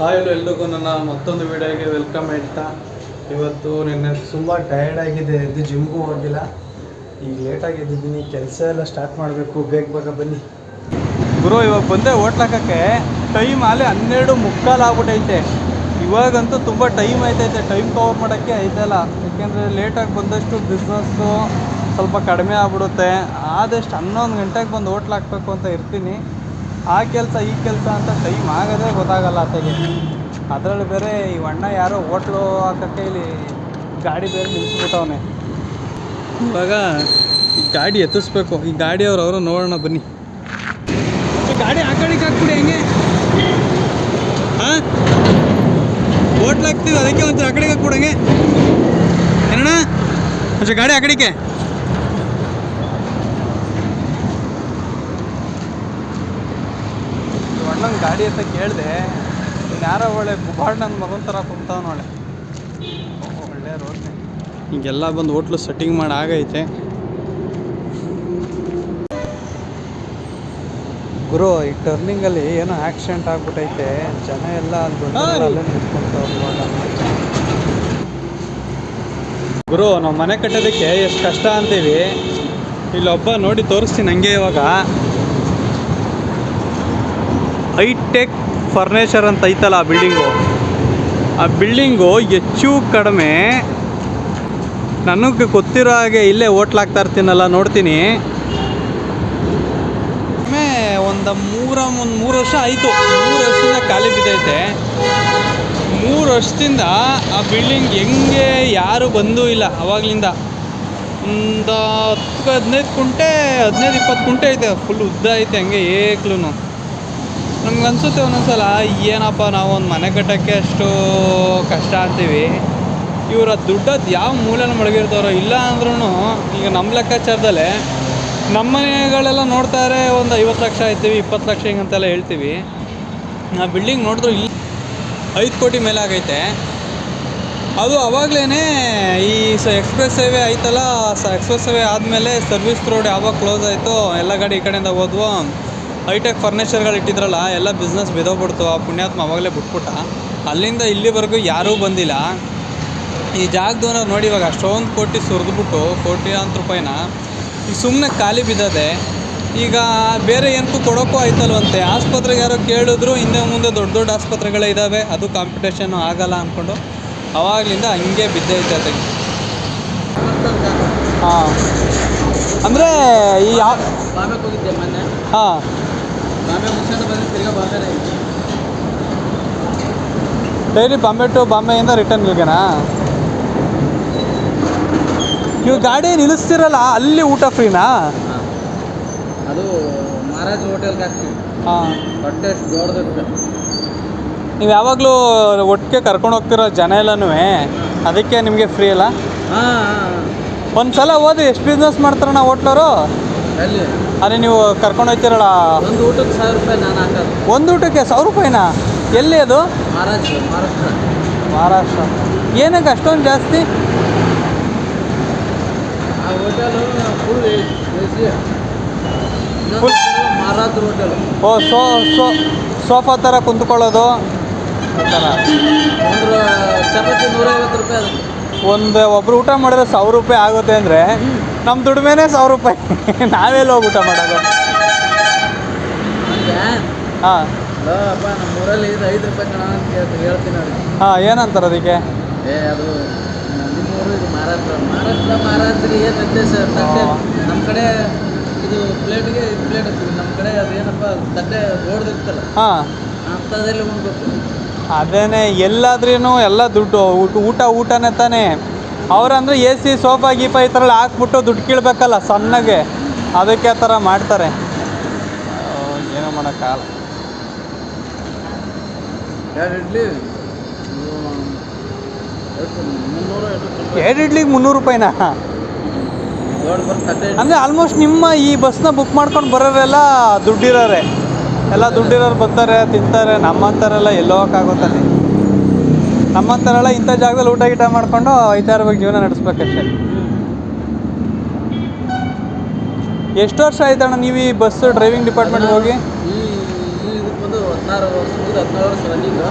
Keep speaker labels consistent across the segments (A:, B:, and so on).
A: Hi ಎಲ್ರಿಗೂ ನನ್ನ ಮತ್ತೊಂದು ವಿಡಿಯೋಗೆ ವೆಲ್ಕಮ್ ಹೇಳ್ತಾ ಇವತ್ತು ನಿನ್ನೆ ತುಂಬ ಟಯರ್ಡ್ ಆಗಿದೆ, ಎದ್ದು ಜಿಮ್ಗೂ ಹೋಗಿಲ್ಲ. ಈಗ ಲೇಟಾಗಿ ಎದ್ದಿದ್ದೀನಿ, ಕೆಲಸ ಎಲ್ಲ ಸ್ಟಾರ್ಟ್ ಮಾಡಬೇಕು. ಬೇಗ ಬನ್ನಿ ಗುರು. ಇವಾಗ ಬಂದೆ ಹೋಟ್ಲಾಕಕ್ಕೆ, ಟೈಮ್ ಆಲೆ 12:45 ಆಗ್ಬಿಟ್ಟೈತೆ. ಇವಾಗಂತೂ ತುಂಬ ಟೈಮ್ ಆಯ್ತೈತೆ, ಟೈಮ್ ಕವರ್ ಮಾಡೋಕ್ಕೆ ಐತಲ್ಲ. ಯಾಕೆಂದರೆ ಲೇಟಾಗಿ ಬಂದಷ್ಟು ಬಿಸ್ನೆಸ್ಸು ಸ್ವಲ್ಪ ಕಡಿಮೆ ಆಗ್ಬಿಡುತ್ತೆ. ಆದಷ್ಟು 11 ಗಂಟೆಗೆ ಬಂದು ಹೋಟ್ಲ್ ಹಾಕಬೇಕು ಅಂತ ಇರ್ತೀನಿ. ಆ ಕೆಲಸ ಈ ಕೆಲಸ ಅಂತ ಟೈಮ್ ಆಗೋದೇ ಗೊತ್ತಾಗಲ್ಲ ಅತ್ತೆಗೆ. ಅದರಲ್ಲಿ ಬೇರೆ ಈ ಅಣ್ಣ ಯಾರೋ ಹೋಟ್ಲು ಹಾಕೋಕ್ಕೆ ಇಲ್ಲಿ ಗಾಡಿ ಬೇರೆ ನಿಲ್ಲಿಸ್ಬಿಟ್ಟವನೆ. ಇವಾಗ ಈ ಗಾಡಿ ಎತ್ತಿಸ್ಬೇಕು. ಈ ಗಾಡಿ ಅವರು ನೋಡೋಣ ಬನ್ನಿ. ಗಾಡಿ ಆ ಕಡೆಗೆ ಹಾಕ್ಬಿಡಿ ಹೆಂಗೆ. ಹಾಂ, ಹೋಟ್ಲ್ ಹಾಕ್ತೀವಿ, ಅದಕ್ಕೆ ಒಂಚೂರು ಆ ಕಡೆಗೆ ಹಾಕ್ಬಿಡಂಗೆ ಏನಣ್ಣ. ಒಂಚೂರು ಗಾಡಿ ಆ ಕಡೆಗೆ. ಅಣ್ಣಂಗೆ ಗಾಡಿ ಅಂತ ಕೇಳಿದೆ, ಯಾರೋ ಒಳ್ಳೆ ಗುಬಾಡ್ ನನ್ನ ಮಗನ ಥರ ಕುಂತಾವ ನೋಳೆ. ಒಳ್ಳೆ ರೋಡ್. ಹೀಗೆಲ್ಲ ಬಂದು ಹೋಟ್ಲು ಸೆಟ್ಟಿಂಗ್ ಮಾಡಿ ಆಗೈತೆ ಗುರು. ಈ ಟರ್ನಿಂಗಲ್ಲಿ ಏನೋ ಆಕ್ಸಿಡೆಂಟ್ ಆಗ್ಬಿಟ್ಟೈತೆ. ಜನ ಎಲ್ಲ ಅಲ್ಲೇ ನಿಂತ್ಕೊಂತವ್ರು ಇವಾಗ. ಗುರು, ನಾವು ಮನೆ ಕಟ್ಟೋದಕ್ಕೆ ಎಷ್ಟು ಕಷ್ಟ ಅಂತೀವಿ. ಇಲ್ಲೊಬ್ಬ ನೋಡಿ ತೋರಿಸ್ತೀನಿ ಹಂಗೆ. ಇವಾಗ ಹೈಟೆಕ್ ಫರ್ನಿಚರ್ ಅಂತ ಐತಲ್ಲ ಆ ಬಿಲ್ಡಿಂಗು, ಆ ಬಿಲ್ಡಿಂಗು ಹೆಚ್ಚು ಕಡಿಮೆ ನನಗೆ ಗೊತ್ತಿರೋ ಹಾಗೆ ಇಲ್ಲೇ ಹೋಟ್ಲಾಗ್ತಾ ಇರ್ತೀನಲ್ಲ, ನೋಡ್ತೀನಿ. ಒಂದು 3 ವರ್ಷ ಆಯಿತು. 3 ವರ್ಷದಿಂದ ಖಾಲಿ ಬಿದ್ದೈತೆ. 3 ವರ್ಷದಿಂದ ಆ ಬಿಲ್ಡಿಂಗ್ ಹೆಂಗೆ ಯಾರು ಬಂದೂ ಇಲ್ಲ. ಆವಾಗಲಿಂದ ಒಂದು 10-15 ಕುಂಟೆ, 15-20 ಕುಂಟೆ ಐತೆ. ಫುಲ್ ಉದ್ದ ಐತೆ ಹಂಗೆ ಏಕ್ಲೂ. ನಮ್ಗೆ ಅನಿಸುತ್ತೆ ಒಂದೊಂದ್ಸಲ, ಏನಪ್ಪ ನಾವು ಒಂದು ಮನೆ ಕಟ್ಟೋಕ್ಕೆ ಅಷ್ಟು ಕಷ್ಟ ಅಂತೀವಿ. ಇವರ ದುಡ್ಡದ್ದು ಯಾವ ಮೂಲೆನ ಮಡಗಿರ್ತಾರೋ. ಇಲ್ಲ ಅಂದ್ರೂ ಈಗ ನಮ್ಮ ಲೆಕ್ಕಾಚಾರದಲ್ಲೇ ನಮ್ಮ ಮನೆಗಳೆಲ್ಲ ನೋಡ್ತಾರೆ, ಒಂದು 50 ಲಕ್ಷ ಆಯ್ತೀವಿ, 20 ಲಕ್ಷ ಹಿಂಗಂತೆಲ್ಲ ಹೇಳ್ತೀವಿ. ಆ ಬಿಲ್ಡಿಂಗ್ ನೋಡಿದ್ರು ಇಲ್ಲಿ 5 ಕೋಟಿ ಮೇಲೆ ಆಗೈತೆ. ಅದು ಆವಾಗಲೇ ಈ ಎಕ್ಸ್ಪ್ರೆಸ್ ಹೈವೇ ಆಯ್ತಲ್ಲ, ಎಕ್ಸ್ಪ್ರೆಸ್ ಹೈವೇ ಆದಮೇಲೆ ಸರ್ವಿಸ್ ರೋಡ್ ಯಾವಾಗ ಕ್ಲೋಸ್ ಆಯಿತು, ಎಲ್ಲ ಗಾಡಿ ಈ ಕಡೆಯಿಂದ ಹೋದ್ವು. ಹೈಟೆಕ್ ಫರ್ನಿಚರ್ಗಳು ಇಟ್ಟಿದ್ರಲ್ಲ, ಎಲ್ಲ ಬಿಸ್ನೆಸ್ ಬಿದ್ದೋಗ್ಬಿಡ್ತು. ಆ ಪುಣ್ಯಾತ್ಮ ಆವಾಗಲೇ ಬಿಟ್ಬಿಟ್ಟ. ಅಲ್ಲಿಂದ ಇಲ್ಲಿವರೆಗೂ ಯಾರೂ ಬಂದಿಲ್ಲ. ಈ ಜಾಗದವನವ್ರು ನೋಡಿ ಇವಾಗ ಅಷ್ಟೊಂದು ಕೋಟಿ ಸುರಿದ್ಬಿಟ್ಟು, ಕೋಟ್ಯಾಂತರ ರೂಪಾಯಿನ ಈಗ ಸುಮ್ಮನೆ ಖಾಲಿ ಬಿದ್ದದೆ. ಈಗ ಬೇರೆ ಏನಕ್ಕೂ ಕೊಡೋಕ್ಕೂ ಆಯ್ತಲ್ವಂತೆ. ಆಸ್ಪತ್ರೆಗೆ ಯಾರೋ ಕೇಳಿದ್ರು, ಹಿಂದೆ ಮುಂದೆ ದೊಡ್ಡ ದೊಡ್ಡ ಆಸ್ಪತ್ರೆಗಳೇ ಇದ್ದಾವೆ, ಅದು ಕಾಂಪಿಟೇಷನ್ನು ಆಗಲ್ಲ ಅಂದ್ಕೊಂಡು ಅವಾಗಲಿಂದ ಹಂಗೆ ಬಿದ್ದೈತೆ ಅದಕ್ಕೆ. ಹಾಂ, ಅಂದರೆ ಈ ಯಾವ
B: ಹೋಗಿದ್ದೆ ಮೊನ್ನೆ.
A: ಹಾಂ, ಡೈಲಿ ಬಾಂಬೆ ಟು ಬಾಂಬೆಯಿಂದ ರಿಟರ್ನ್ ಇಲ್ಗೆನಾ? ನೀವು ಗಾಡಿ ನಿಲ್ಲಿಸ್ತಿರಲ್ಲ, ಅಲ್ಲಿ ಊಟ ಫ್ರೀನಾ?
B: ಅದು ಮಹಾರಾಜ್ ಹೋಟೆಲ್ಗೆ ಹಾಕ್ತೀವಿ.
A: ಹಾಂ,
B: ಹೊಟ್ಟೆ ಎಷ್ಟು ದೊಡ್ಡದಿರುತ್ತೆ.
A: ನೀವು ಯಾವಾಗಲೂ ಒಟ್ಟಿಗೆ ಕರ್ಕೊಂಡು ಹೋಗ್ತಿರೋ ಜನ ಎಲ್ಲನೂ, ಅದಕ್ಕೆ ನಿಮಗೆ ಫ್ರೀ ಅಲ್ಲ?
B: ಹಾಂ,
A: ಒಂದು ಸಲ ಹೋದ್ರೆ ಎಷ್ಟು ಬಿಸ್ನೆಸ್ ಮಾಡ್ತಾರಣ್ಣ ಹೋಟ್ಲರು?
B: ಎಲ್ಲಿ?
A: ಅದೇ ನೀವು ಕರ್ಕೊಂಡು ಹೋಗ್ತಿರಲ್ಲ,
B: ಒಂದು ಊಟಕ್ಕೆ 1000 ರೂಪಾಯಿ ನಾನು ಹಾಕೋದು.
A: ಒಂದು ಊಟಕ್ಕೆ 1000 ರೂಪಾಯಿನಾ? ಎಲ್ಲಿ ಅದು? ಮಹಾರಾಷ್ಟ್ರ. ಏನಕ್ಕೆ ಅಷ್ಟೊಂದು ಜಾಸ್ತಿ?
B: ಆ ಹೋಟೆಲು ಫುಲ್ ಮಹಾರಾಜ್ ಹೋಟೆಲು.
A: ಓ, ಸೋಫಾ ಥರ ಕುಂತ್ಕೊಳ್ಳೋದು ಆ ಥರ.
B: ಒಂದು ಚಪಾತಿ 150 ರೂಪಾಯಿ. ಅದಕ್ಕೆ
A: ಒಬ್ರು ಊಟ ಮಾಡಿದ್ರೆ 1000 ರೂಪಾಯಿ ಆಗುತ್ತೆ ಅಂದರೆ ನಮ್ಮ ದುಡಿಮೆನೇ 1000 ರೂಪಾಯಿ. ನಾವೆಲ್ಲ ಹೋಗಿ ಊಟ ಮಾಡೋದು?
B: ಹಂಗೆ.
A: ಹಾಂ,
B: ಅಪ್ಪ ನಮ್ಮೂರಲ್ಲಿ 5 ರೂಪಾಯಿ ಕಣ ಅಂತ ಹೇಳ್ತೀನಿ ಅವ್ರಿಗೆ.
A: ಹಾಂ, ಏನಂತಾರೆ ಅದಕ್ಕೆ?
B: ಅದು ನಿಮ್ಮೂರು, ಇದು ಮಹಾರಾಷ್ಟ್ರ ಏನು ವ್ಯತ್ಯಾಸ? ತಟ್ಟೆ ನಮ್ಮ ಕಡೆ ಇದು ಪ್ಲೇಟ್ಗೆ ಪ್ಲೇಟ್ ಹಾಕ್ತೀವಿ, ನಮ್ಮ ಕಡೆ ಅದೇನಪ್ಪ ತಟ್ಟೆ ದೊಡ್ಡದಿರ್ತಲ್ಲ,
A: ಹಾಂ,
B: ಅಂಥದ್ರಲ್ಲಿ ಉಣ್ಬೇಕು.
A: ಅದೇನೇ ಎಲ್ಲಾದ್ರೂ ಎಲ್ಲ ದುಡ್ಡು. ಊಟನೇ ತಾನೇ. ಅವರಂದ್ರೆ AC ಸೋಫಾ ಗೀಫಾ ಈ ಥರ ಹಾಕ್ಬಿಟ್ಟು ದುಡ್ಡು ಕೀಳ್ಬೇಕಲ್ಲ ಸಣ್ಣಗೆ, ಅದಕ್ಕೆ ಆ ಥರ ಮಾಡ್ತಾರೆ. ಏನೋ ಮಾಡೋಕ್ಕಾಗಲ್ಲ.
B: 2 ಇಡ್ಲಿ
A: 2 ಇಡ್ಲಿಗೆ 300 ರೂಪಾಯಿನಾ? ಅಂದರೆ ಆಲ್ಮೋಸ್ಟ್ ನಿಮ್ಮ ಈ ಬಸ್ನ ಬುಕ್ ಮಾಡ್ಕೊಂಡು ಬರೋರೆಲ್ಲ ದುಡ್ಡಿರೋರೆ, ಎಲ್ಲ ದುಡ್ಡಿರೋರು ಬರ್ತಾರೆ, ತಿಂತಾರೆ. ನಮ್ಮಂಥರೆಲ್ಲ ಎಲ್ಲೋ ಹೋಗೋಕ್ಕಾಗುತ್ತಲ್ಲಿ. ನಮ್ಮಂಥರೆಲ್ಲ ಇಂಥ ಜಾಗದಲ್ಲಿ ಊಟ ಮಾಡ್ಕೊಂಡು ಐತಾರವಾಗಿ ಜೀವನ ನಡೆಸ್ಬೇಕಷ್ಟೆ. ಎಷ್ಟು ವರ್ಷ ಆಯ್ತಣ್ಣ ನೀವು ಈ ಬಸ್ ಡ್ರೈವಿಂಗ್ ಡಿಪಾರ್ಟ್ಮೆಂಟ್ ಹೋಗಿ?
B: ಇದಕ್ಕೆ ಬಂದು 16 ವರ್ಷ ರನ್ನಿಂಗ್.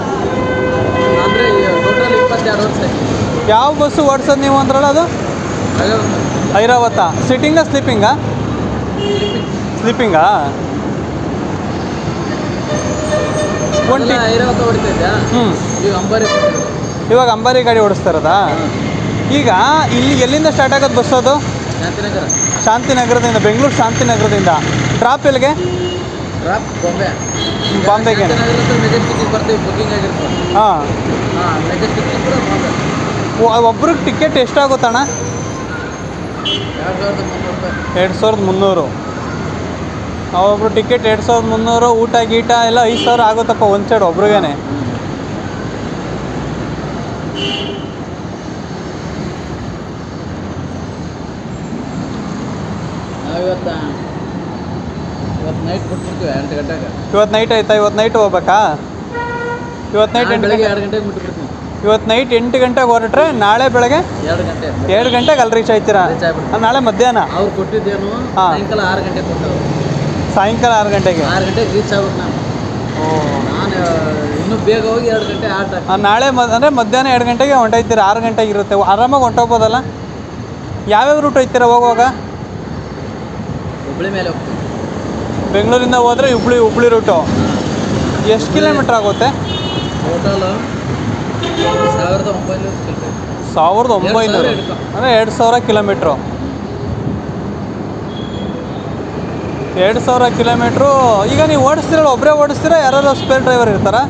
B: 2 ವರ್ಷ ಆಯ್ತು.
A: ಯಾವ ಬಸ್ಸು ಓಡಿಸೋದು ನೀವು ಅಂದ್ರಲ್ಲ ಅದು ಐರಾವತ ಸಿಟ್ಟಿಂಗಾ ಸ್ಲೀಪಿಂಗಾ ಸ್ಲೀಪಿಂಗಾ
B: ಐರಾವತ ಹೊಡಿತಾ ಇದ್ಯಾ
A: ಹ್ಞೂ
B: ಈಗ ಅಂಬಾರಿ
A: ಇವಾಗ ಅಂಬಾರಿ ಗಾಡಿ ಓಡಿಸ್ತಾ ಇರೋದಾ ಈಗ ಇಲ್ಲಿ ಎಲ್ಲಿಂದ ಸ್ಟಾರ್ಟ್ ಆಗೋದು ಬಸ್ ಅದು
B: ಶಾಂತಿನಗರ
A: ಶಾಂತಿನಗರದಿಂದ ಬೆಂಗಳೂರು ಶಾಂತಿನಗರದಿಂದ ಡ್ರಾಪ್ ಎಲ್ಲಿಗೆ
B: ಡ್ರಾಪ್ ಬಾಂಬೆ
A: ಬಾಂಬೆಗೆ
B: ಮೆಜೆಸ್ಟಿಕ್ ಬರ್ತೀವಿ ಬುಕ್ಕಿಂಗ್ ಆಗಿರ್ತದೆ
A: ಹಾಂ
B: ಹಾಂ ಮೆಜೆಸ್ಟಿಕ್ ಕೂಡ ಬಾಂಬೆ
A: ಒಬ್ರಿಗೆ ಟಿಕೆಟ್ ಎಷ್ಟಾಗುತ್ತಣ್ಣ
B: 2300 ರೂಪಾಯಿ
A: 2300 ಒಬ್ರು ಟಿಕೆಟ್ 2300 ಊಟ ಗೀಟ ಎಲ್ಲ 5000 ಆಗುತ್ತಪ್ಪ ಒಂದು ಸೈಡ್ ಒಬ್ರಿಗೇನೆ
B: ನಾವು ಇವತ್ತು ನೈಟ್ ಬಿಟ್ಬಿಡ್ತೀವಿ 8 ಗಂಟೆಗೆ
A: ಇವತ್ತು ನೈಟ್ ಆಯ್ತಾ ಇವತ್ತು ನೈಟ್ ಹೋಗ್ಬೇಕಾ ಇವತ್ತು ನೈಟ್ 8
B: ಬೆಳಗ್ಗೆ
A: ಗಂಟೆ
B: 2 ಗಂಟೆಗೆ ಬಿಟ್ಬಿಡ್ತೀವಿ
A: ಇವತ್ತು ನೈಟ್ 8 ಗಂಟೆಗೆ ಹೊರಟ್ರೆ ನಾಳೆ ಬೆಳಗ್ಗೆ
B: 2 ಗಂಟೆ
A: 2 ಗಂಟೆಗೆ ಅಲ್ಲಿ ರೀಚ್ ಆಯ್ತೀರಾ
B: ರೀಚ್ ಆಗ್ಬಿಡ್ತೀವಿ.
A: ನಾಳೆ ಮಧ್ಯಾಹ್ನ
B: ಅವ್ರು ಕೊಟ್ಟಿದ್ದೇನು
A: ಹಾಂ.
B: ಸಾಯಂಕಾಲ 6 ಗಂಟೆಗೆ ಕೊಟ್ಟವ್ರು
A: ಸಾಯಂಕಾಲ 6 ಗಂಟೆಗೆ
B: 6 ಗಂಟೆಗೆ ರೀಚ್ ಆಗ್ಬೇಕು ನಾನು ಇನ್ನೂ ಬೇಗ ಹೋಗಿ 2 ಗಂಟೆ ಆಟ
A: ನಾಳೆ ಅಂದರೆ ಮಧ್ಯಾಹ್ನ 2 ಗಂಟೆಗೆ ಹೊಂಟೋಯ್ತೀರಾ 6 ಗಂಟೆಗೆ ಇರುತ್ತೆ ಆರಾಮಾಗಿ ಹೊಂಟೋಗ್ಬೋದಲ್ಲ ಯಾವ್ಯಾವ ರೂಟ್ ಹೋಯ್ತೀರಾ ಹೋಗುವಾಗ
B: ಹುಬ್ಳಿ ಮೇಲೆ ಹೋಗ್ತೀವಿ
A: ಬೆಂಗಳೂರಿಂದ ಹೋದರೆ ಹುಬ್ಳಿ ರೂಟು ಎಷ್ಟು ಕಿಲೋಮೀಟ್ರ್ ಆಗುತ್ತೆ
B: ಟೋಟಲ್ 1900
A: 1900 ಅಂದರೆ 2000 ಕಿಲೋಮೀಟ್ರು 2000 ಕಿಲೋಮೀಟ್ರು ಈಗ ನೀವು ಓಡಿಸ್ತೀರಲ್ಲ ಒಬ್ಬರೇ ಓಡಿಸ್ತೀರಾ ಯಾರು ಸ್ಪೇರ್ ಡ್ರೈವರ್ ಇರ್ತಾರಾ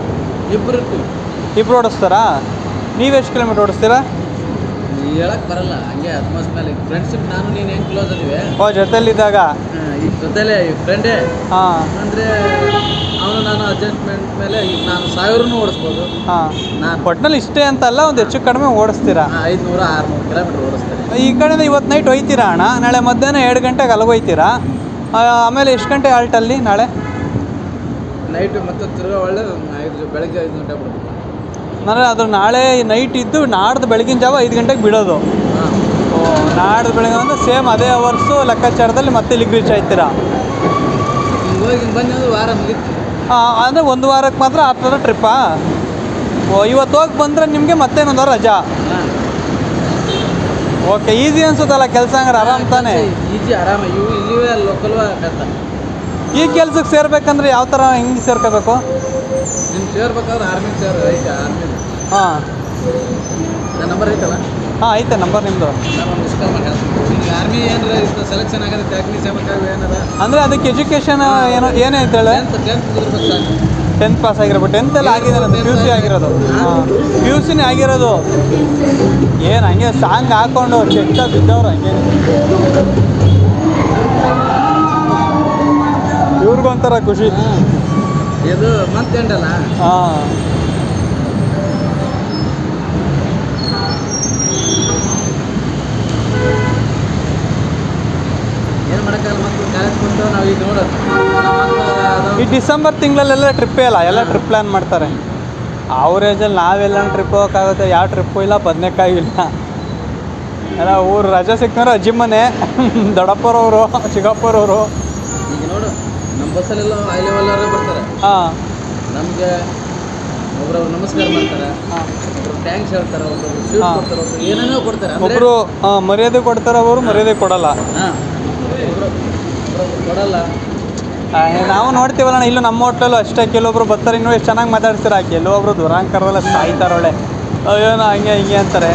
B: ಇಬ್ಬರು ಇರ್ತೀವಿ
A: ಇಬ್ರು ಓಡಿಸ್ತಾರಾ ನೀವು ಎಷ್ಟು ಕಿಲೋಮೀಟ್ರ್ ಓಡಿಸ್ತೀರಾ
B: ಹೇಳಕ್ ಬರಲ್ಲ ಹಂಗೆ ಅದ್ಮಾಸ್ ಮೇಲೆ ಫ್ರೆಂಡ್ಶಿಪ್ ನಾನು ನೀನು ಹೆಂಗೆ ಕ್ಲೋಸ್ ಅದಿವೆ
A: ಜೊತೆಲಿದ್ದಾಗ
B: ಈಗ ಜೊತೆಲೇ ಈ ಫ್ರೆಂಡೇ
A: ಹಾಂ
B: ಅಂದರೆ ಅವನು ನಾನು ಅಡ್ಜಸ್ಟ್ಮೆಂಟ್ ಮೇಲೆ ಈಗ ನಾನು 1000 ಓಡಿಸ್ಬೋದು
A: ಹಾಂ
B: ನಾನು
A: ಒಟ್ಟಿನಲ್ಲಿ ಇಷ್ಟೇ ಅಂತಲ್ಲ ಒಂದು ಹೆಚ್ಚು ಕಡಿಮೆ ಓಡಿಸ್ತೀರಾ
B: 500-600 ಕಿಲೋಮೀಟ್ರ್ ಓಡಿಸ್ತೇನೆ
A: ಈ ಕಡೆಯಿಂದ ಇವತ್ತು ನೈಟ್ ಹೋಯ್ತೀರಾ ಅಣ್ಣ ನಾಳೆ ಮಧ್ಯಾಹ್ನ 2 ಗಂಟೆಗೆ ಅಲ್ಲಿಗೆ ಹೋಯ್ತೀರಾ ಆಮೇಲೆ ಎಷ್ಟು ಗಂಟೆ ಆಲ್ಟಲ್ಲಿ ನಾಳೆ
B: ನೈಟು ಮತ್ತೆ ತಿರ್ಗಾ ಒಳ್ಳೆ ಬೆಳಗ್ಗೆ 5 ಗಂಟೆ ಬಿಡ್ಬೇಕು
A: ಅಂದರೆ ಅದು ನಾಳೆ ನೈಟ್ ಇದ್ದು ನಾಡ್ದು ಬೆಳಗಿನ ಜಾವ 5 ಗಂಟೆಗೆ ಬಿಡೋದು
B: ಹಾಂ
A: ನಾಡ್ದು ಬೆಳಗ್ಗೆ ಅಂದರೆ ಸೇಮ್ ಅದೇ ಅವರ್ಸು ಲೆಕ್ಕಾಚಾರದಲ್ಲಿ ಮತ್ತೆ ಇಲ್ಲಿಗೆ ರೀಚ್ ಆಯ್ತೀರಾ
B: ಹಿಂಗೆ ಹೋಗಿ ಹಿಂಗೆ ಬಂದು ವಾರ ಮುಗಿತು
A: ಅಂದರೆ ಒಂದು ವಾರಕ್ಕೆ ಮಾತ್ರ ಆ ಥರ ಟ್ರಿಪ್ಪಾ ಇವತ್ತು ಹೋಗಿ ಬಂದರೆ ನಿಮಗೆ ಮತ್ತೇನೊಂದು ರಜಾ
B: ಹಾಂ
A: ಓಕೆ ಈಸಿ ಅನ್ಸುತ್ತಲ್ಲ ಕೆಲಸ ಹಂಗಾರೆ ಆರಾಮ್ ತಾನೆ
B: ಈಜಿ ಆರಾಮ ಇಲ್ಲಿವೇ ಲೋಕಲ್ವ ಕಷ್ಟ
A: ಈ ಕೆಲ್ಸಕ್ಕೆ ಸೇರ್ಬೇಕಂದ್ರೆ ಯಾವ ಥರ ಹೆಂಗೆ ಸೇರ್ಕೋಬೇಕು
B: ನಿಮ್ಗೆ ಸೇರ್ಬೇಕಾದ್ರೆ ಆರ್ಮಿ ಸೇರ್ ಐತೆ ಆರ್ಮಿ
A: ಹಾಂ
B: ನನ್ನ ನಂಬರ್ ಐತಲ್ಲ
A: ಹಾಂ ಐತೆ ನಂಬರ್ ನಿಮ್ಮದು
B: ನಾನು ಮಿಸ್ ಕಾಲ್ ಮಾಡಿ ನಿಮ್ಗೆ ಆರ್ಮಿ ಏನಾರ ಇಷ್ಟು ಸೆಲೆಕ್ಷನ್ ಆಗತ್ತೆ ಟ್ಯಾಕ್ನಿ ಸೇರ್ಬೇಕಾದ್ರೆ ಏನಾರ
A: ಅಂದರೆ ಅದಕ್ಕೆ ಎಜುಕೇಷನ್ ಏನೇ ಅಂತೇಳಿ
B: 10th ಮುಗಿದ್ಬೇಕು ಸಾಕು
A: 10th ಪಾಸ್ ಆಗಿರ್ಬೋದು 10th ಎಲ್ಲ ಆಗಿದೆ ಪಿ ಯು ಸಿ ಆಗಿರೋದು ಹಾಂ ಪಿ ಯು ಸಿನೇ ಆಗಿರೋದು ಏನು ಹಂಗೆ ಸಾಂಗ್ ಹಾಕ್ಕೊಂಡು ಚೆಕ್ಕ ಬಿದ್ದವ್ರು ಹಂಗೆ ಇವ್ರಿಗೊಂಥರ ಖುಷಿ
B: ಇದು ಮಂತ್ ಎಂಡ್ ಅಲ್ಲ
A: ಹಾಂ
B: ಏನು ಮಾಡೋಕ್ಕಾಗಲ್ಲ ಮಕ್ಕಳು ಕಾಲೇಜ್ ಬಂದು ನಾವು ಈಗ ನೋಡೋದು
A: ಈ ಡಿಸೆಂಬರ್ ತಿಂಗಳಲ್ಲೆಲ್ಲ ಟ್ರಿಪ್ಪೇ ಅಲ್ಲ ಎಲ್ಲ ಟ್ರಿಪ್ ಪ್ಲ್ಯಾನ್ ಮಾಡ್ತಾರೆ ಅವ್ರ ಏಜಲ್ಲಿ ನಾವೆಲ್ಲ ಟ್ರಿಪ್ ಹೋಗೋಕ್ಕಾಗುತ್ತೆ ಯಾವ ಟ್ರಿಪ್ಪು ಇಲ್ಲ ಬದನೇಕಾಯಿ ಇಲ್ಲ ಎಲ್ಲ ಊರು ರಜೆ ಸಿಕ್ಕಿದ್ರೆ ಅಜ್ಜಿ ಮನೆ ದೊಡ್ಡಪ್ಪರವರು ಚಿಕ್ಕಪ್ಪರವರು
B: ಈಗ ನೋಡು ನಮ್ಮ ಬಸ್ಸಲ್ಲೆಲ್ಲ ಹೈ ಲೆವೆಲ್ ಬರ್ತಾರೆ
A: ಹಾಂ
B: ನಮಗೆ ಒಬ್ಬರು ನಮಸ್ಕಾರ ಮಾಡ್ತಾರೆ
A: ಹಾಂ
B: ಒಬ್ಬರು ಥ್ಯಾಂಕ್ಸ್ ಹೇಳ್ತಾರೆ ಒಬ್ಬರು ಸ್ವೀಟ್ ಕೊಡ್ತಾರೆ ಒಬ್ಬರು ಏನೇನೋ ಕೊಡ್ತಾರೆ
A: ಒಬ್ಬರು ಮರ್ಯಾದೆ ಕೊಡ್ತಾರೆ ಅವರು ಮರ್ಯಾದೆ ಕೊಡಲ್ಲ
B: ಹಾಂ ಒಬ್ಬರು ಕೊಡಲ್ಲ
A: ನಾವು ನೋಡ್ತೀವಲ್ಲ ಇಲ್ಲೂ ನಮ್ಮ ಹೋಟ್ಲಲ್ಲೂ ಅಷ್ಟೇ ಕೆಲವೊಬ್ರು ಬರ್ತಾರೆ ಇನ್ನೂ ಎಷ್ಟು ಚೆನ್ನಾಗಿ ಮಾತಾಡ್ತೀರ ಕೆಲವೊಬ್ರು ದುರಾಂಕರದಲ್ಲ ಸಾಯ್ತಾರೊಳೆ ಅಯ್ಯೋನ ಹಂಗೆ ಹಿಂಗೆ ಅಂತಾರೆ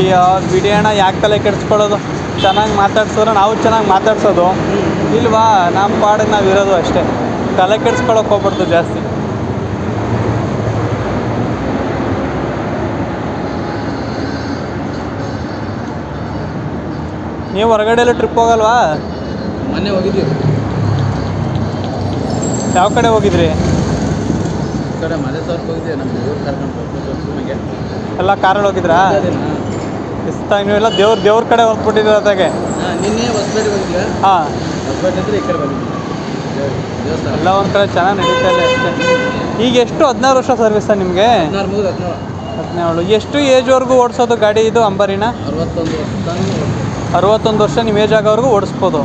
A: ಈ ಬಿಡಿಯೋಣ ಯಾಕೆ ತಲೆ ಕೆಡಿಸ್ಕೊಳ್ಳೋದು ಚೆನ್ನಾಗಿ ಮಾತಾಡ್ಸಿದ್ರೆ ನಾವು ಚೆನ್ನಾಗಿ ಮಾತಾಡ್ಸೋದು ಇಲ್ವಾ ನಮ್ಮ ಪಾಡಿಗೆ ನಾವು ಇರೋದು ಅಷ್ಟೇ ತಲೆ ಕೆಡಿಸ್ಕೊಳ್ಳೋಕೆ ಹೋಗ್ಬಾರ್ದು ಜಾಸ್ತಿ ನೀವು ಹೊರಗಡೆ ಎಲ್ಲ ಟ್ರಿಪ್ ಹೋಗಲ್ವಾ
B: ಮೊನ್ನೆ ಹೋಗಿದ್ದೀವಿ
A: ಯಾವ ಕಡೆ ಹೋಗಿದ್ರಿ
B: ಈ ಕಡೆ ಮಲೇಶ್ವರಕ್ಕೆ ಹೋಗಿದ್ದೀವಿ ನಮ್ಮ ಊರು ಕರ್ಕೊಂಡು ನಮಗೆ
A: ಎಲ್ಲ ಕಾರಲ್ಲಿ ಹೋಗಿದ್ರಾ ನೀವೆಲ್ಲ ದೇವ್ರ ಕಡೆ ಹೊಂದ್ಬಿಟ್ಟಿದ್ದೀರ ಅದಾಗೆ
B: ಹಾಂ ನಿನ್ನೆ ಹೊಸಪೇಟೆಗೆ ಹೋಗಿದ್ವಿ
A: ಹಾಂ
B: ಹೊಸಪೇಟೆ ಅಂದ್ರೆ ಈ ಕಡೆ ಬಂದಿದ್ವಿ ದೇವಸ್ಥಾನ
A: ಎಲ್ಲ ಒಂದು ಕಡೆ ಚೆನ್ನಾಗಿ ನಡೀತಾ ಇಲ್ಲ ಅಷ್ಟೇ ಈಗ ಎಷ್ಟು 16 ವರ್ಷ ಸರ್ವಿಸ್ಸಾ ನಿಮಗೆ
B: 16
A: 17 ಎಷ್ಟು ಏಜ್ವರೆಗೂ ಓಡಿಸೋದು ಗಾಡಿ ಇದು ಅಂಬಾರಿನ
B: 61 ವರ್ಷ
A: 61 ವರ್ಷ ನೀವು ಏಜ್ ಆಗೋವರೆಗೂ ಓಡಿಸ್ಬೋದು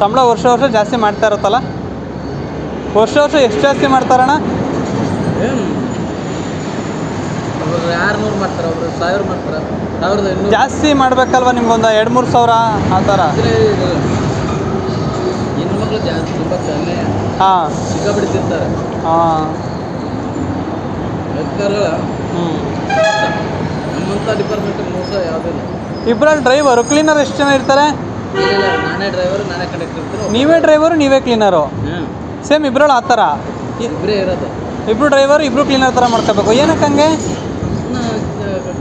A: ಸಂಬಳ ವರ್ಷ ಜಾಸ್ತಿ ಮಾಡ್ತಾ ಇರುತ್ತಲ್ಲ ವರ್ಷ ಎಷ್ಟು ಜಾಸ್ತಿ ಮಾಡ್ತಾರಣ್ಣ
B: ಏನು 600 ಮಾಡ್ತಾರೆ, ಒಬ್ರು 1000 ಮಾಡ್ತಾರೆ, 1200.
A: ಜಾಸ್ತಿ ಮಾಡ್ಬೇಕಲ್ವ ನಿಮ್ಗೊಂದು 2-3 ಸಾವಿರ ಆ ಥರ.
B: ಹೆಣ್ಮಕ್ಳು ಜಾಸ್ತಿ ತುಂಬ ಕಮ್ಮಿ
A: ಹಾಂ
B: ಸಿಕ್ಕಾಬಿಡ್ತಿರ್ತಾರೆ.
A: ಹಾಂ
B: ಅದಕ್ಕಾಗಲ್ಲ
A: ಹ್ಞೂ.
B: ನಮ್ಮಂಥ ಡಿಪಾರ್ಟ್ಮೆಂಟ್ ಮೋಸ ಯಾವುದಿಲ್ಲ.
A: ಇಬ್ಬರಲ್ಲಿ ಡ್ರೈವರು, ಕ್ಲೀನರ್ ಎಷ್ಟು ಜನ ಇರ್ತಾರೆ?
B: ಇಲ್ಲ, ನಾನೇ ಡ್ರೈವರು, ನಾನೇ ಕಂಡಕ್ಟರ್ ಇರ್ತಾರೆ.
A: ನೀವೇ ಡ್ರೈವರು, ನೀವೇ ಕ್ಲೀನರು?
B: ಹಾಂ,
A: ಸೇಮ್ ಇಬ್ಬರಲ್ಲಿ ಆ ಥರ?
B: ಇಬ್ಬರೇ ಇರೋದು.
A: ಇಬ್ಬರು ಡ್ರೈವರು, ಇಬ್ಬರು ಕ್ಲೀನರ್ ಥರ ಮಾಡ್ಕೋಬೇಕು. ಏನಕ್ಕೆ ಹಂಗೆ?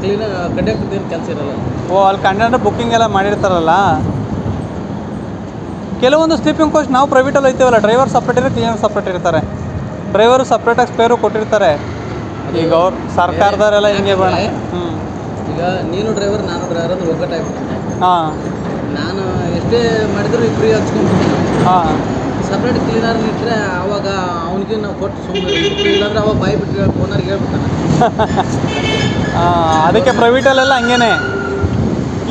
B: ಕ್ಲೀನರ್ ಕಂಡಕ್ಟರ್ ಏನು ಕೆಲಸ ಇರಲ್ಲ.
A: ಓ, ಅಲ್ಲಿ ಕಂಡಕ್ಟರ್ ಬುಕ್ಕಿಂಗ್ ಎಲ್ಲ ಮಾಡಿರ್ತಾರಲ್ಲ. ಕೆಲವೊಂದು ಸ್ಲೀಪಿಂಗ್ ಕೋಚ್ ನಾವು ಪ್ರೈವೇಟಲ್ಲಿ ಹೋಗ್ತೀವಲ್ಲ, ಡ್ರೈವರ್ ಸಪ್ರೇಟ್ ಇರೋ, ಕ್ಲೀನರ್ ಸಪ್ರೇಟ್ ಇರ್ತಾರೆ. ಡ್ರೈವರು ಸಪ್ರೇಟಾಗಿ ಸ್ಪೇರು ಕೊಟ್ಟಿರ್ತಾರೆ. ಈಗ ಅವ್ರು ಸರ್ಕಾರದವರೆಲ್ಲ ಹಿಂಗೆ ಬೇಡ. ಹ್ಞೂ.
B: ಈಗ ನೀನು ಡ್ರೈವರ್, ನಾನು ಡ್ರೈವರ್ ಅಂದ್ರೆ ಒಗ್ಗಟ್ಟಾಗ್ಬಿಡ್ತೀನಿ.
A: ಹಾಂ,
B: ನಾನು ಎಷ್ಟೇ ಮಾಡಿದ್ರು ಇಬ್ಬರು ಹಚ್ಕೊಂಡ್ಬಿಡ್ತೀನಿ.
A: ಹಾಂ.
B: ಸಪ್ರೇಟ್ ಕ್ಲೀನರ್ ಇಟ್ಟರೆ ಆವಾಗ ಅವನಿಗೆ ನಾವು ಕೊಟ್ಟು ಸುಮ್ಮನೆ ಇಲ್ಲಾಂದ್ರೆ ಅವಾಗ ಬಾಯಿ ಬಿಟ್ಟು ಓನರ್ಗೆ ಹೇಳ್ಬಿಡ್ತಾನೆ.
A: ಅದಕ್ಕೆ ಪ್ರೈವೇಟಲ್ಲೆಲ್ಲ ಹಂಗೇನೆ.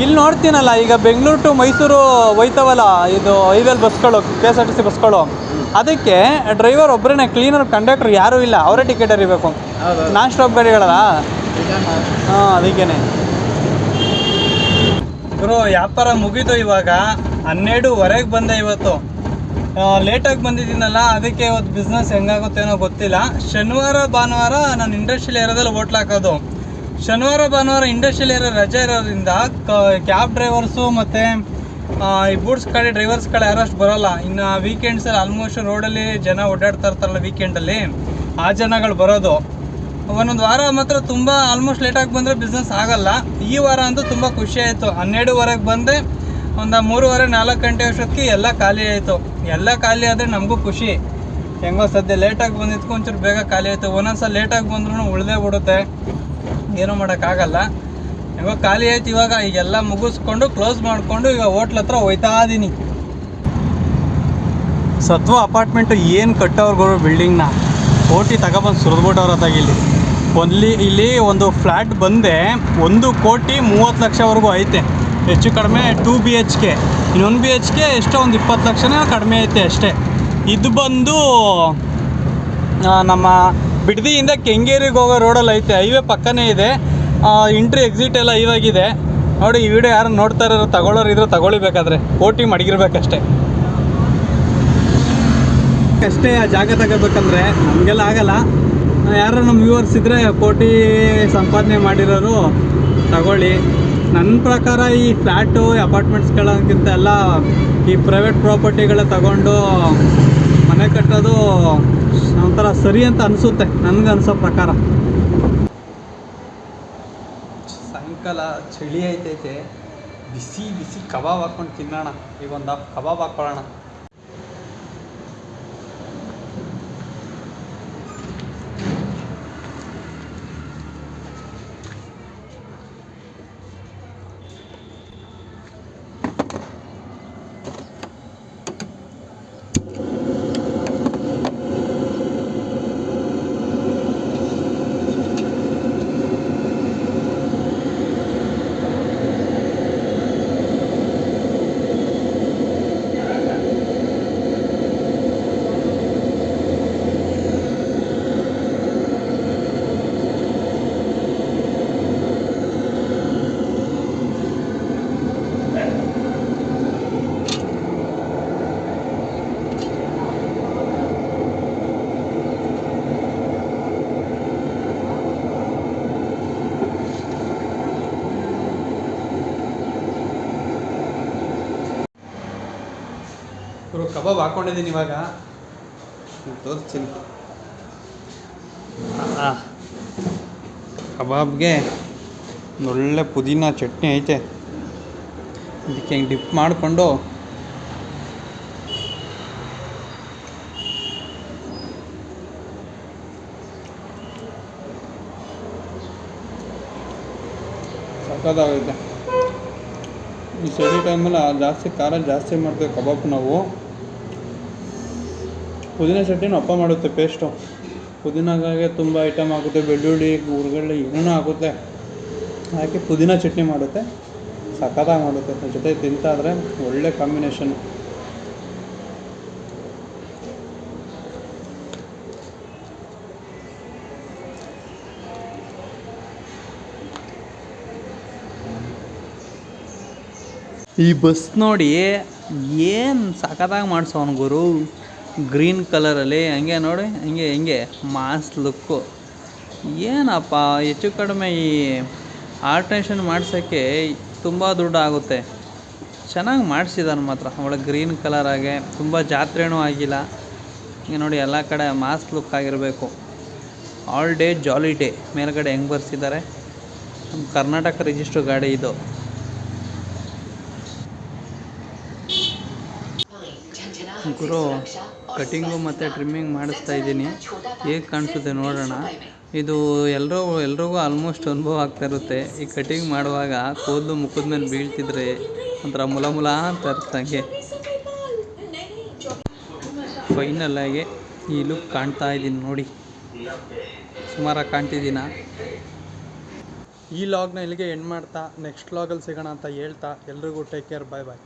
A: ಇಲ್ಲಿ ನೋಡ್ತೀನಲ್ಲ, ಈಗ ಬೆಂಗಳೂರು ಟು ಮೈಸೂರು ಹೋಯ್ತವಲ್ಲ, ಇದು ಹೈವೇಲ್ ಬಸ್ಗಳು, KSRTC ಬಸ್ಗಳು, ಅದಕ್ಕೆ ಡ್ರೈವರ್ ಒಬ್ಬರೇ, ಕ್ಲೀನರ್ ಕಂಡಕ್ಟರ್ ಯಾರೂ ಇಲ್ಲ, ಅವರೇ ಟಿಕೆಟ್ ಅರಿಬೇಕು.
B: ಹೌದು,
A: ನಾನ್ ಸ್ಟಾಪ್ ಗಾಡಿಗಳಲ್ಲ. ಹಾಂ, ಅದಕ್ಕೇನೆ ಗುರು. ವ್ಯಾಪಾರ ಮುಗೀತು ಇವಾಗ. 12:15 ಬಂದೆ ಇವತ್ತು. ಲೇಟಾಗಿ ಬಂದಿದ್ದೀನಲ್ಲ, ಅದಕ್ಕೆ ಇವತ್ತು ಬಿಸ್ನೆಸ್ ಹೆಂಗಾಗುತ್ತೇನೋ ಗೊತ್ತಿಲ್ಲ. ಶನಿವಾರ ಭಾನುವಾರ ನಾನು ಇಂಡಸ್ಟ್ರಿಯಲ್ ಏರಿಯಾದಲ್ಲಿ ಹೋಟ್ಲ್ ಹಾಕೋದು. ಶನಿವಾರ ಭಾನುವಾರ ಇಂಡಸ್ಟ್ರಿಯಲ್ ಏರಿಯಾ ರಜೆ ಇರೋದ್ರಿಂದ ಕ್ಯಾಬ್ ಡ್ರೈವರ್ಸು ಮತ್ತು ಈ ಗೂಡ್ಸ್ ಗಾಡಿ ಡ್ರೈವರ್ಸ್ಗಳು ಯಾರಷ್ಟು ಬರೋಲ್ಲ. ಇನ್ನು ವೀಕೆಂಡ್ಸಲ್ಲಿ ಆಲ್ಮೋಸ್ಟ್ ರೋಡಲ್ಲಿ ಜನ ಓಡಾಡ್ತಾ ಇರ್ತಾರಲ್ಲ ವೀಕೆಂಡಲ್ಲಿ, ಆ ಜನಗಳು ಬರೋದು. ಒಂದೊಂದು ವಾರ ಮಾತ್ರ ತುಂಬ ಆಲ್ಮೋಸ್ಟ್ ಲೇಟಾಗಿ ಬಂದರೆ ಬಿಸ್ನೆಸ್ ಆಗೋಲ್ಲ. ಈ ವಾರ ಅಂತೂ ತುಂಬ ಖುಷಿ ಆಯಿತು. 12:15 ಬಂದೆ, ಒಂದು 3:30-4 ಗಂಟೆ ಅಷ್ಟೊತ್ತಿಗೆ ಎಲ್ಲ ಖಾಲಿ ಆಯಿತು. ಎಲ್ಲ ಖಾಲಿ ಆದರೆ ನಮಗೂ ಖುಷಿ. ಹೆಂಗೋ ಸದ್ಯ ಲೇಟಾಗಿ ಬಂದಿದ್ದಕ್ಕೂ ಒಂಚೂರು ಬೇಗ ಖಾಲಿ ಆಯಿತು. ಒಂದೊಂದ್ಸಲ ಲೇಟಾಗಿ ಬಂದ್ರೂ ಉಳಿದೇ ಬಿಡುತ್ತೆ, ಏನೂ ಮಾಡೋಕ್ಕಾಗಲ್ಲ. ಹೆಂಗೋ ಖಾಲಿ ಆಯ್ತು. ಇವಾಗ ಈಗೆಲ್ಲ ಮುಗಿಸ್ಕೊಂಡು ಕ್ಲೋಸ್ ಮಾಡಿಕೊಂಡು ಈಗ ಹೋಟ್ಲ್ ಹತ್ರ ಹೋಯ್ತಾ ಇದ್ದೀನಿ. ಸತ್ವ ಅಪಾರ್ಟ್ಮೆಂಟು ಏನು ಕಟ್ಟೋರ್ಗಳು ಬಿಲ್ಡಿಂಗ್ನ ಕೋಟಿ ತಗೊಬಂದು ಸುರಿದ್ಬಿಟ್ಟವ್ರ ಅದಾಗಿಲ್ಲಿ. ಇಲ್ಲಿ ಒಂದು ಫ್ಲ್ಯಾಟ್ ಬಂದೆ 1,30,00,000ವರೆಗೂ ಐತೆ. ಹೆಚ್ಚು ಕಡಿಮೆ 2 BHK. ಇನ್ನೊಂದು BHK ಎಷ್ಟೋ ಒಂದು 20 ಲಕ್ಷನೇ ಕಡಿಮೆ ಐತೆ ಅಷ್ಟೇ. ಇದು ಬಂದು ನಮ್ಮ ಬಿಡದಿಯಿಂದ ಕೆಂಗೇರಿಗೆ ಹೋಗೋ ರೋಡಲ್ಲಿ ಐತೆ. ಹೈವೇ ಪಕ್ಕನೇ ಇದೆ. ಎಂಟ್ರಿ ಎಕ್ಸಿಟ್ ಎಲ್ಲ ಇವಾಗಿದೆ ನೋಡಿ. ಈ ವಿಡಿಯೋ ಯಾರು ನೋಡ್ತಾ ಇರೋರು ತಗೊಳ್ಳೋರು ಇದ್ರೆ ತಗೊಳ್ಳಿಬೇಕಾದ್ರೆ ಕೋಟಿ ಮಡಗಿರ್ಬೇಕಷ್ಟೇ. ಅಷ್ಟೇ ಆ ಜಾಗ ತಗೋಬೇಕಂದ್ರೆ ನಮಗೆಲ್ಲ ಆಗಲ್ಲ. ಯಾರು ನಮ್ಮ ವ್ಯೂವರ್ಸ್ ಇದ್ದರೆ ಕೋಟಿ ಸಂಪಾದನೆ ಮಾಡಿರೋರು ತಗೊಳ್ಳಿ. ನನ್ನ ಪ್ರಕಾರ ಈ ಫ್ಲ್ಯಾಟು ಅಪಾರ್ಟ್ಮೆಂಟ್ಸ್ಗಳಕ್ಕಿಂತ ಎಲ್ಲ ಈ ಪ್ರೈವೇಟ್ ಪ್ರಾಪರ್ಟಿಗಳ ತಗೊಂಡು ಮನೆ ಕಟ್ಟೋದು ಒಂಥರ ಸರಿ ಅಂತ ಅನಿಸುತ್ತೆ ನನಗೆ ಅನಿಸೋ ಪ್ರಕಾರ. ಸಾಯಂಕಾಲ ಚಳಿ ಐತೈತೆ, ಬಿಸಿ ಬಿಸಿ ಕಬಾಬ್ ಹಾಕ್ಕೊಂಡು ತಿನ್ನೋಣ. ಈಗ ಒಂದು ಕಬಾಬ್ ಹಾಕ್ಕೊಳ್ಳೋಣ. ಕಬಾಬ್ ಹಾಕ್ಕೊಂಡಿದ್ದೀನಿ ಇವಾಗ ತೋರಿಸ್ತೀನಿ. ಕಬಾಬ್ಗೆ ಒಳ್ಳೆ ಪುದೀನ ಚಟ್ನಿ ಐತೆ. ಇದಕ್ಕೆ ಹಿಂಗೆ ಡಿಪ್ ಮಾಡಿಕೊಂಡು ಸಕ್ಕತ್ತಾಗೈತೆ. ಈ ಸರಿ ಟೈಮಲ್ಲಿ ಜಾಸ್ತಿ ಖಾರ ಜಾಸ್ತಿ ಮಾಡ್ತೇವೆ ಕಬಾಬ್ ನಾವು. ಪುದೀನ ಚಟ್ನಿನೂ ಅಪ್ಪ ಮಾಡುತ್ತೆ ಪೇಸ್ಟು. ಪುದೀನಾಗೆ ತುಂಬ ಐಟಮ್ ಆಗುತ್ತೆ, ಬೆಳ್ಳುಳ್ಳಿ ಹುರ್ಗಡ್ಲೆ ಏನೇನೋ ಆಗುತ್ತೆ, ಹಾಕಿ ಪುದೀನ ಚಟ್ನಿ ಮಾಡುತ್ತೆ. ಸಕ್ಕತ್ತಾಗಿ ಮಾಡುತ್ತೆ. ಅದ್ರ ಜೊತೆ ತಿಂತಾದರೆ ಒಳ್ಳೆ ಕಾಂಬಿನೇಷನ್. ಈ ಬಸ್ ನೋಡಿ ಏನು ಸಖತ್ತಾಗಿ ಮಾಡ್ಸೋನು ಗುರು. ಗ್ರೀನ್ ಕಲರಲ್ಲಿ ಹಂಗೆ ನೋಡಿ ಹಿಂಗೆ ಮಾಸ್ ಲುಕ್ಕು. ಏನಪ್ಪ ಹೆಚ್ಚು ಕಡಿಮೆ ಈ ಆಲ್ಟ್ರೇಷನ್ ಮಾಡ್ಸೋಕ್ಕೆ ತುಂಬ ದುಡ್ಡು ಆಗುತ್ತೆ. ಚೆನ್ನಾಗಿ ಮಾಡಿಸಿದಾನೆ ಮಾತ್ರ. ಒಳಗೆ ಗ್ರೀನ್ ಕಲರಾಗೆ ತುಂಬ ಜಾತ್ರೆನೂ ಆಗಿಲ್ಲ. ಹಿಂಗೆ ನೋಡಿ ಎಲ್ಲ ಕಡೆ ಮಾಸ್ ಲುಕ್ ಆಗಿರಬೇಕು. ಆಲ್ ಡೇ ಜಾಲಿ ಡೇ ಮೇಲ್ಗಡೆ ಹೆಂಗೆ ಬರ್ಸಿದ್ದಾರೆ. ನಮ್ಮ ಕರ್ನಾಟಕ ರಿಜಿಸ್ಟ್ರ್ ಗಾಡಿ ಇದು. ಗುರು ಕಟಿಂಗು ಮತ್ತು ಟ್ರಿಮ್ಮಿಂಗ್ ಮಾಡಿಸ್ತಾ ಇದ್ದೀನಿ. ಹೇಗೆ ಕಾಣಿಸುತ್ತೆ ನೋಡೋಣ. ಇದು ಎಲ್ರಿಗೂ ಆಲ್ಮೋಸ್ಟ್ ಅನುಭವ ಆಗ್ತಾ ಇರುತ್ತೆ. ಈ ಕಟಿಂಗ್ ಮಾಡುವಾಗ ಕೂದಲು ಮುಖದ ಮೇಲೆ ಬೀಳ್ತಿದ್ರೆ ಒಂಥರ ಮುಲ ಅಂತ ಇರ್ತಂಗೆ. ಫೈನಲಾಗಿ ಈ ಲುಕ್ ಕಾಣ್ತಾ ಇದ್ದೀನಿ ನೋಡಿ. ಸುಮಾರಾಗಿ ಕಾಣ್ತಿದ್ದೀನ. ಈ ಲಾಗ್ನ ಇಲ್ಲಿಗೆ ಎಂಡ್ ಮಾಡ್ತಾ ನೆಕ್ಸ್ಟ್ ಲಾಗಲ್ಲಿ ಸಿಗೋಣ ಅಂತ ಹೇಳ್ತಾ ಎಲ್ರಿಗೂ ಟೇಕ್ ಕೇರ್, ಬಾಯ್ ಬಾಯ್.